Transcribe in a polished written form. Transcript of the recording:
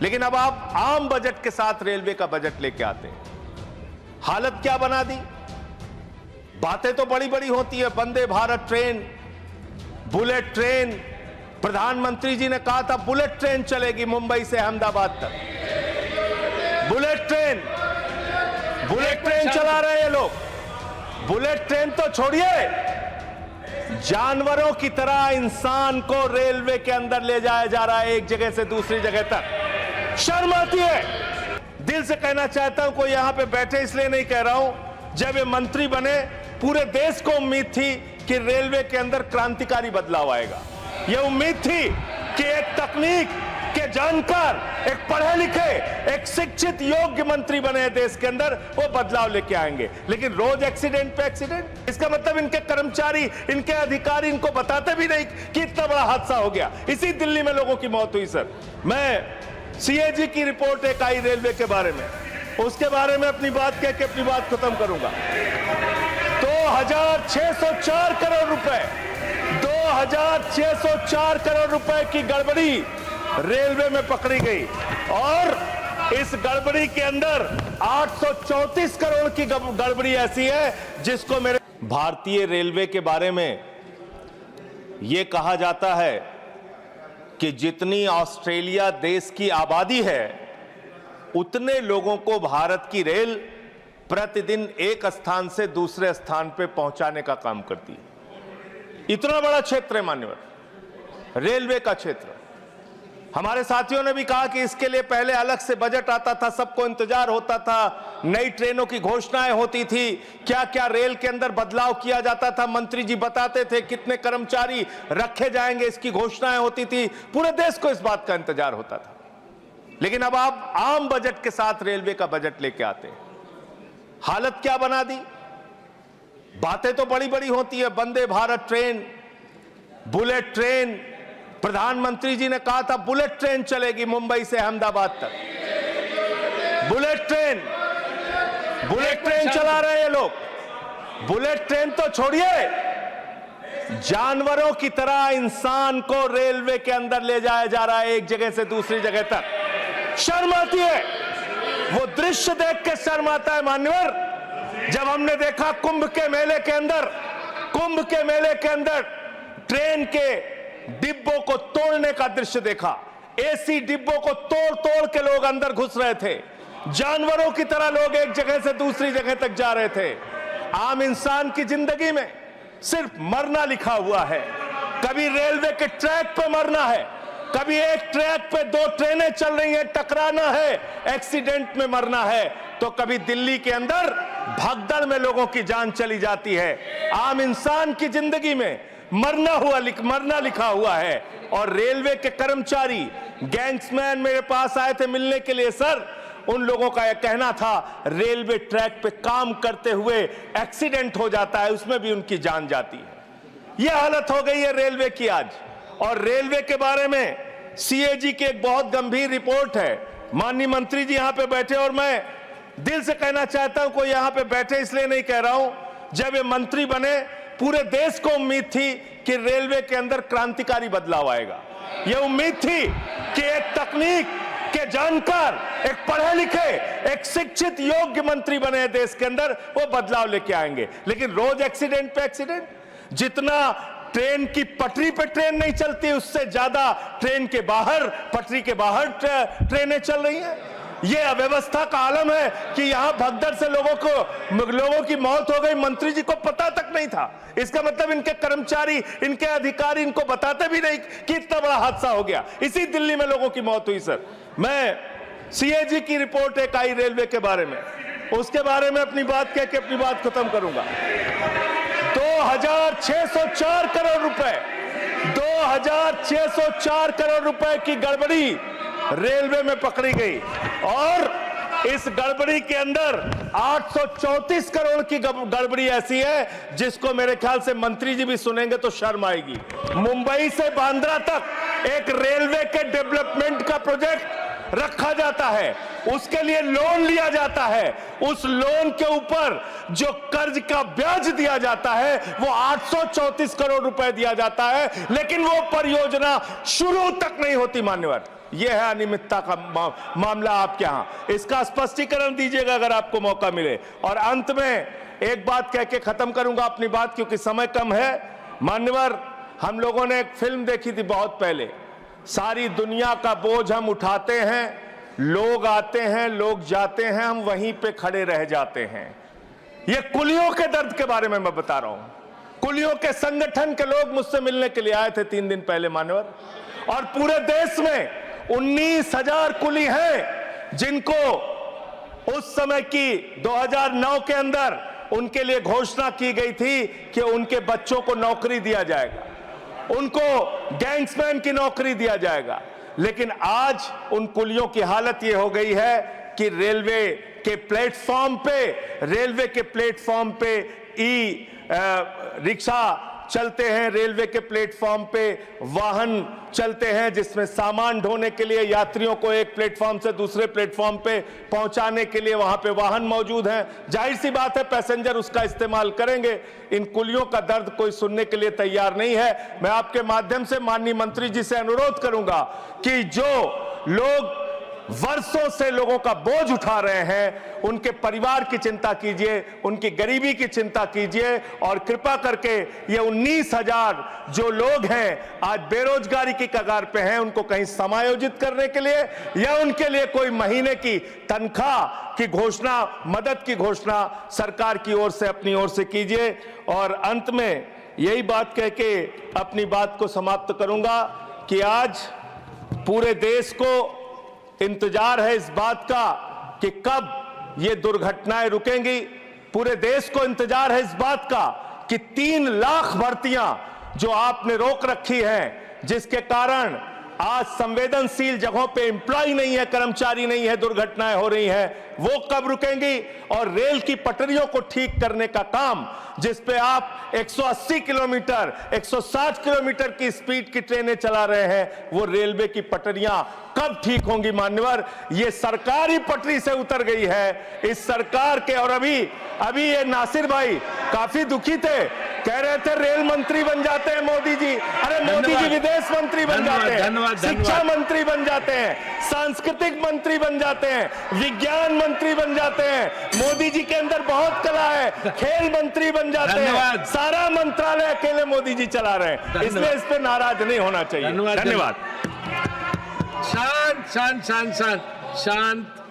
लेकिन अब आप आम बजट के साथ रेलवे का बजट लेके आते हैं। हालत क्या बना दी। बातें तो बड़ी बड़ी होती है, Vande Bharat train, bullet train. प्रधानमंत्री जी ने कहा था बुलेट ट्रेन चलेगी मुंबई से अहमदाबाद तक। बुलेट ट्रेन चला रहे हैं लोग। बुलेट ट्रेन तो छोड़िए, जानवरों की तरह इंसान को रेलवे के अंदर ले जाया जा रहा है, एक जगह से दूसरी जगह तक। शर्म आती है। दिल से कहना चाहता हूं, कोई यहां पे बैठे इसलिए नहीं कह रहा हूं, जब ये मंत्री बने पूरे देश को उम्मीद थी कि रेलवे के अंदर क्रांतिकारी बदलाव आएगा। यह उम्मीद थी कि एक तकनीक के जानकार, एक पढ़े लिखे, एक शिक्षित योग्य मंत्री बने देश के अंदर, वो बदलाव लेके आएंगे। लेकिन रोज एक्सीडेंट पे एक्सीडेंट। इसका मतलब इनके कर्मचारी, इनके अधिकारी इनको बताते भी नहीं कि इतना बड़ा हादसा हो गया। इसी दिल्ली में लोगों की मौत हुई। सर, मैं सीएजी की रिपोर्ट एक आई रेलवे के बारे में, उसके बारे में अपनी बात कह के अपनी बात खत्म करूंगा। 2604 करोड़ रुपए, 2604 करोड़ रुपए की गड़बड़ी रेलवे में पकड़ी गई और इस गड़बड़ी के अंदर 834 करोड़ की गड़बड़ी ऐसी है जिसको मेरे भारतीय रेलवे के बारे में यह कहा जाता है कि जितनी ऑस्ट्रेलिया देश की आबादी है उतने लोगों को भारत की रेल प्रतिदिन एक स्थान से दूसरे स्थान पे पहुंचाने का काम करती है। इतना बड़ा क्षेत्र है मान्यवर रेलवे का क्षेत्र। हमारे साथियों ने भी कहा कि इसके लिए पहले अलग से बजट आता था, सबको इंतजार होता था, नई ट्रेनों की घोषणाएं होती थी, क्या क्या रेल के अंदर बदलाव किया जाता था, मंत्री जी बताते थे कितने कर्मचारी रखे जाएंगे, इसकी घोषणाएं होती थी, पूरे देश को इस बात का इंतजार होता था। लेकिन अब आप आम बजट के साथ रेलवे का बजट लेके आते हैं। हालत क्या बना दी। बातें तो बड़ी बड़ी होती है, Vande Bharat train, bullet train. प्रधानमंत्री जी ने कहा था बुलेट ट्रेन चलेगी मुंबई से अहमदाबाद तक। बुलेट ट्रेन चला रहे हैं लोग। बुलेट ट्रेन तो छोड़िए, जानवरों की तरह इंसान को रेलवे के अंदर ले जाया जा रहा है, एक जगह से दूसरी जगह तक। शर्म आती है। वो दृश्य देख के शर्म आता है मान्यवर, जब हमने देखा कुंभ के मेले के अंदर ट्रेन के डिब्बों को तोड़ने का दृश्य देखा। एसी डिब्बों को तोड़ तोड़ के लोग अंदर घुस रहे थे, जानवरों की तरह लोग एक जगह से दूसरी जगह तक जा रहे थे। आम इंसान की जिंदगी में सिर्फ मरना लिखा हुआ है। कभी रेलवे के ट्रैक पे मरना है, कभी एक ट्रैक पे दो ट्रेनें चल रही हैं, टकराना है, एक्सीडेंट में मरना है, तो कभी दिल्ली के अंदर भगदड़ में लोगों की जान चली जाती है। आम इंसान की जिंदगी में मरना लिखा हुआ है। और रेलवे के कर्मचारी, गैंग्समैन मेरे पास आए थे मिलने के लिए। सर, उन लोगों का यह कहना था रेलवे ट्रैक पे काम करते हुए एक्सीडेंट हो जाता है, उसमें भी उनकी जान जाती है। यह हालत हो गई है रेलवे की आज। और रेलवे के बारे में सीएजी की एक बहुत गंभीर रिपोर्ट है। माननीय मंत्री जी यहां पे बैठे, और मैं दिल से कहना चाहता हूं, कोई यहां पे बैठे इसलिए नहीं कह रहा हूं, जब ये मंत्री बने पूरे देश को उम्मीद थी कि रेलवे के अंदर क्रांतिकारी बदलाव आएगा। यह उम्मीद थी कि एक तकनीक के जानकार, एक पढ़े लिखे, एक शिक्षित योग्य मंत्री बने देश के अंदर, वो बदलाव लेके आएंगे। लेकिन रोज एक्सीडेंट पे एक्सीडेंट। जितना ट्रेन की पटरी पे ट्रेन नहीं चलती, उससे ज्यादा ट्रेन के बाहर, पटरी के बाहर ट्रेनें चल रही हैं। यह अव्यवस्था का आलम है कि यहां भगदड़ से लोगों की मौत हो गई, मंत्री जी को पता तक नहीं था। इसका मतलब इनके कर्मचारी, इनके अधिकारी इनको बताते भी नहीं कि इतना बड़ा हादसा हो गया। इसी दिल्ली में लोगों की मौत हुई। सर, मैं सीएजी की रिपोर्ट एक आई रेलवे के बारे में, उसके बारे में अपनी बात कह के अपनी बात खत्म करूंगा। 2604 करोड़ रुपए, 2604 करोड़ रुपए की गड़बड़ी रेलवे में पकड़ी गई और इस गड़बड़ी के अंदर 834 करोड़ की गड़बड़ी ऐसी है जिसको मेरे ख्याल से मंत्री जी भी सुनेंगे तो शर्म आएगी। मुंबई से बांद्रा तक एक रेलवे के डेवलपमेंट का प्रोजेक्ट रखा जाता है, उसके लिए लोन लिया जाता है, उस लोन के ऊपर जो कर्ज का ब्याज दिया जाता है वो 834 करोड़ रुपए दिया जाता है, लेकिन वो परियोजना शुरू तक नहीं होती मान्यवर। यह है अनियमितता का मामला आपके यहां। इसका स्पष्टीकरण दीजिएगा अगर आपको मौका मिले। और अंत में एक बात कह के खत्म करूंगा अपनी बात, क्योंकि समय कम है। मान्यवर, हम लोगों ने एक फिल्म देखी थी बहुत पहले, सारी दुनिया का बोझ हम उठाते हैं, लोग आते हैं, लोग जाते हैं, हम वहीं पे खड़े रह जाते हैं। ये कुलियों के दर्द के बारे में मैं बता रहा हूं। कुलियों के संगठन के लोग मुझसे मिलने के लिए आए थे 3 दिन पहले मान्यवर, और पूरे देश में 19,000 कुली हैं जिनको उस समय की 2009 के अंदर उनके लिए घोषणा की गई थी कि उनके बच्चों को नौकरी दिया जाएगा, उनको गैंग्समैन की नौकरी दिया जाएगा। लेकिन आज उन कुलियों की हालत यह हो गई है कि रेलवे के प्लेटफॉर्म पे ई रिक्शा चलते हैं, रेलवे के प्लेटफॉर्म पे वाहन चलते हैं जिसमें सामान ढोने के लिए यात्रियों को एक प्लेटफॉर्म से दूसरे प्लेटफॉर्म पे पहुंचाने के लिए वहां पे वाहन मौजूद हैं। जाहिर सी बात है पैसेंजर उसका इस्तेमाल करेंगे। इन कुलियों का दर्द कोई सुनने के लिए तैयार नहीं है। मैं आपके माध्यम से माननीय मंत्री जी से अनुरोध करूंगा कि जो लोग वर्षों से लोगों का बोझ उठा रहे हैं, उनके परिवार की चिंता कीजिए, उनकी गरीबी की चिंता कीजिए, और कृपा करके ये 19,000 जो लोग हैं आज बेरोजगारी की कगार पे हैं, उनको कहीं समायोजित करने के लिए या उनके लिए कोई महीने की तनख्वाह की घोषणा, मदद की घोषणा सरकार की ओर से अपनी ओर से कीजिए। और अंत में यही बात कह के अपनी बात को समाप्त करूंगा कि आज पूरे देश को इंतजार है इस बात का कि कब ये दुर्घटनाएं रुकेंगी। पूरे देश को इंतजार है इस बात का कि 3 लाख भर्तियां जो आपने रोक रखी हैं, जिसके कारण आज संवेदनशील जगहों पे एम्प्लॉय नहीं है, कर्मचारी नहीं है, दुर्घटनाएं हो रही हैं, वो कब रुकेंगी। और रेल की पटरियों को ठीक करने का काम, जिस पे आप 180 किलोमीटर 160 किलोमीटर की स्पीड की ट्रेनें चला रहे हैं, वो रेलवे की पटरियां कब ठीक होंगी मान्यवर। ये सरकारी पटरी से उतर गई है इस सरकार के। और अभी ये नासिर भाई काफी दुखी थे, कह रहे थे रेल मंत्री बन जाते हैं मोदी जी। अरे मोदी जी विदेश मंत्री बन जाते हैं, शिक्षा मंत्री बन जाते हैं, सांस्कृतिक मंत्री बन जाते हैं, विज्ञान मंत्री बन जाते हैं। मोदी जी के अंदर बहुत कला है, खेल मंत्री बन जाते हैं। सारा मंत्रालय अकेले मोदी जी चला रहे हैं, इसलिए इस पे नाराज नहीं होना चाहिए। धन्यवाद। शांत शांत शांत शांत शांत।